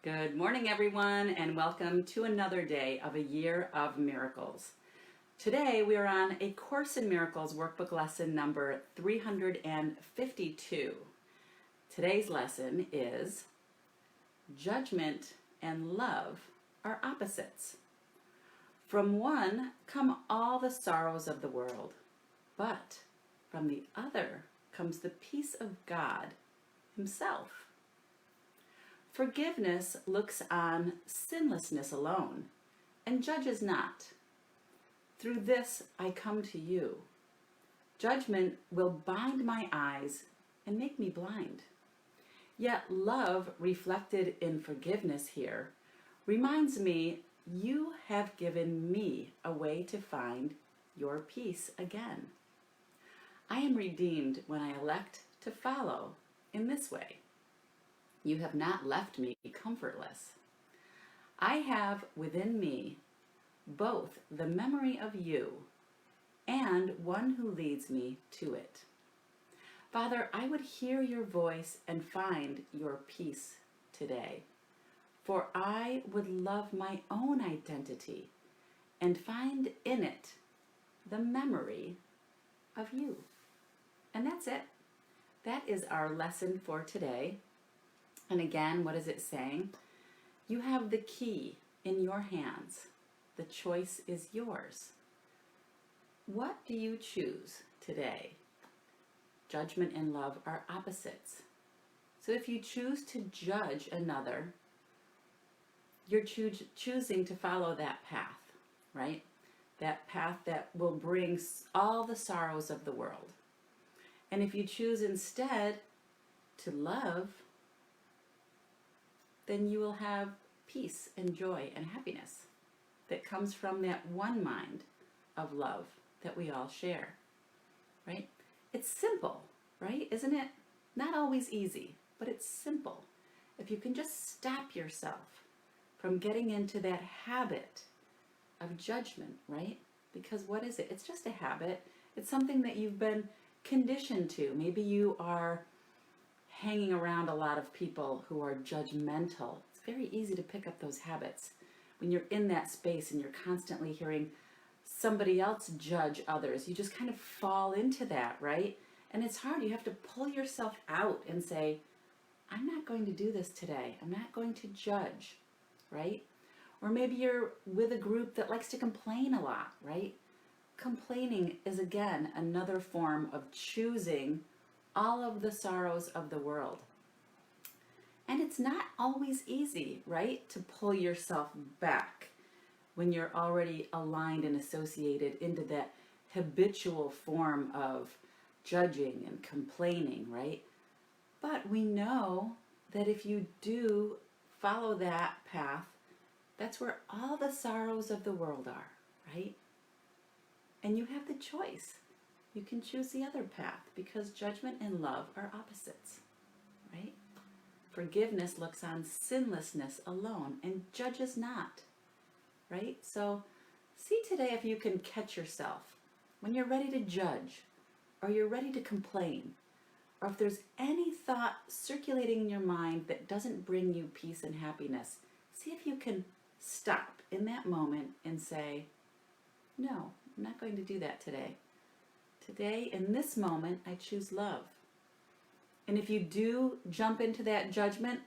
Good morning, everyone, and welcome to another day of a year of miracles. Today, we are on A Course in Miracles workbook lesson number 352. Today's lesson is Judgment and Love are Opposites. From one come all the sorrows of the world, but from the other comes the peace of God Himself. Forgiveness looks on sinlessness alone and judges not. Through this I come to you. Judgment will bind my eyes and make me blind. Yet love reflected in forgiveness here reminds me you have given me a way to find your peace again. I am redeemed when I elect to follow in this way. You have not left me comfortless. I have within me both the memory of you and one who leads me to it. Father, I would hear your voice and find your peace today, for I would love my own identity and find in it the memory of you. And that's it. That is our lesson for today. And again, what is it saying? You have the key in your hands. The choice is yours. What do you choose today? Judgment and love are opposites. So if you choose to judge another, you're choosing to follow that path, right? That path that will bring all the sorrows of the world. And if you choose instead to love, then you will have peace and joy and happiness that comes from that one mind of love that we all share, right? It's simple, right? Isn't it? Not always easy, but it's simple. If you can just stop yourself from getting into that habit of judgment, right? Because what is it? It's just a habit. It's something that you've been conditioned to. Maybe you are hanging around a lot of people who are judgmental. It's very easy to pick up those habits when you're in that space and you're constantly hearing somebody else judge others. You just kind of fall into that, right? And it's hard. You have to pull yourself out and say, I'm not going to do this today. I'm not going to judge, right? Or maybe you're with a group that likes to complain a lot, right? Complaining is, again, another form of choosing all of the sorrows of the world. And it's not always easy, right, to pull yourself back when you're already aligned and associated into that habitual form of judging and complaining, right? But we know that if you do follow that path, that's where all the sorrows of the world are, right? And you have the choice. You can choose the other path because judgment and love are opposites, right? Forgiveness looks on sinlessness alone and judges not, right? So see today if you can catch yourself when you're ready to judge or you're ready to complain, or if there's any thought circulating in your mind that doesn't bring you peace and happiness, see if you can stop in that moment and say, no, I'm not going to do that today. Today, in this moment, I choose love. And if you do jump into that judgment,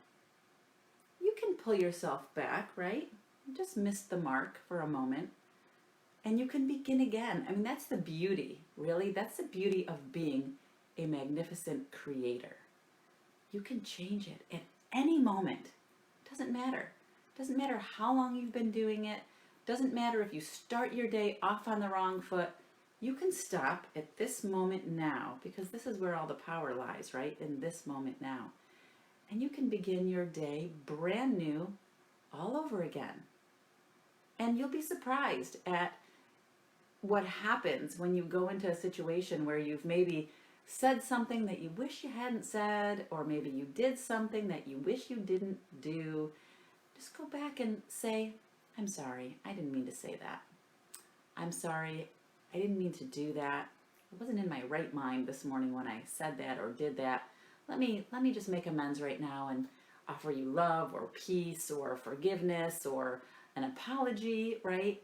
you can pull yourself back, right? You just missed the mark for a moment. And you can begin again. I mean, that's the beauty, really. That's the beauty of being a magnificent creator. You can change it at any moment. It doesn't matter. It doesn't matter how long you've been doing it. It doesn't matter if you start your day off on the wrong foot. You can stop at this moment now, because this is where all the power lies, right? In this moment now. And you can begin your day brand new all over again. And you'll be surprised at what happens when you go into a situation where you've maybe said something that you wish you hadn't said, or maybe you did something that you wish you didn't do. Just go back and say, I'm sorry, I didn't mean to say that. I'm sorry, I didn't mean to do that. I wasn't in my right mind this morning when I said that or did that. Let me just make amends right now, and offer you love or peace or forgiveness or an apology, right?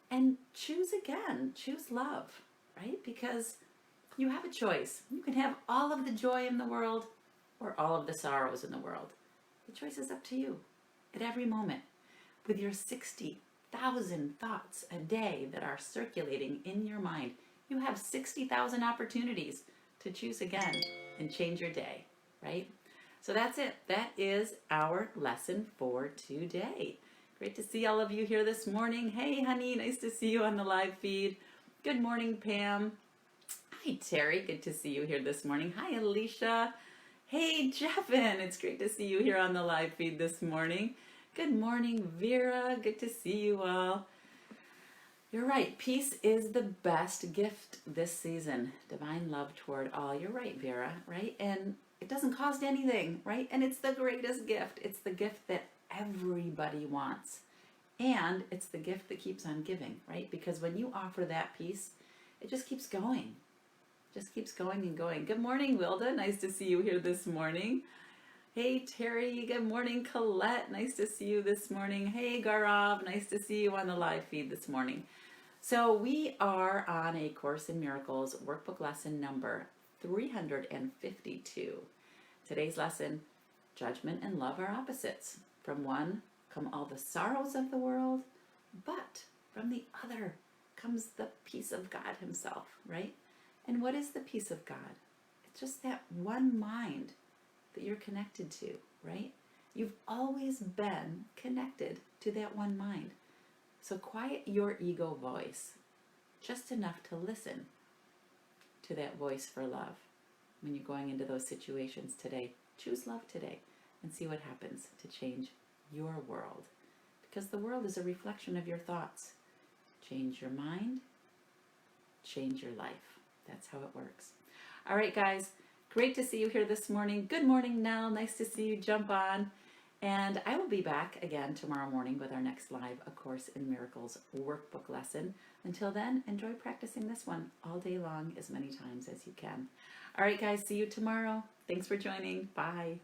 And choose again, choose love, right? Because you have a choice. You can have all of the joy in the world or all of the sorrows in the world. The choice is up to you at every moment. With your 60,000 thoughts a day that are circulating in your mind, you have 60,000 opportunities to choose again and change your day, right? So that's it. That is our lesson for today. Great to see all of you here this morning. Hey, honey, nice to see you on the live feed. Good morning, Pam. Hi, Terry. Good to see you here this morning. Hi, Alicia. Hey, Jeffin. It's great to see you here on the live feed this morning. Good morning, Vera. Good to see you all. You're right. Peace is the best gift this season. Divine love toward all. You're right, Vera, right? And it doesn't cost anything, right? And it's the greatest gift. It's the gift that everybody wants. And it's the gift that keeps on giving, right? Because when you offer that peace, it just keeps going. Just keeps going and going. Good morning, Wilda. Nice to see you here this morning. Hey, Terry. Good morning, Colette. Nice to see you this morning. Hey, Gaurav. Nice to see you on the live feed this morning. So we are on a Course in Miracles workbook lesson number 352. Today's lesson, judgment and love are opposites. From one come all the sorrows of the world, but from the other comes the peace of God himself, right? And what is the peace of God? It's just that one mind that you're connected to, right? You've always been connected to that one mind. So quiet your ego voice just enough to listen to that voice for love. When you're going into those situations today, choose love today and see what happens to change your world. Because the world is a reflection of your thoughts. Change your mind, change your life. That's how it works. All right, guys, great to see you here this morning. Good morning, Nell. Nice to see you jump on. And I will be back again tomorrow morning with our next live A Course in Miracles workbook lesson. Until then, enjoy practicing this one all day long, as many times as you can. All right, guys, see you tomorrow. Thanks for joining. Bye.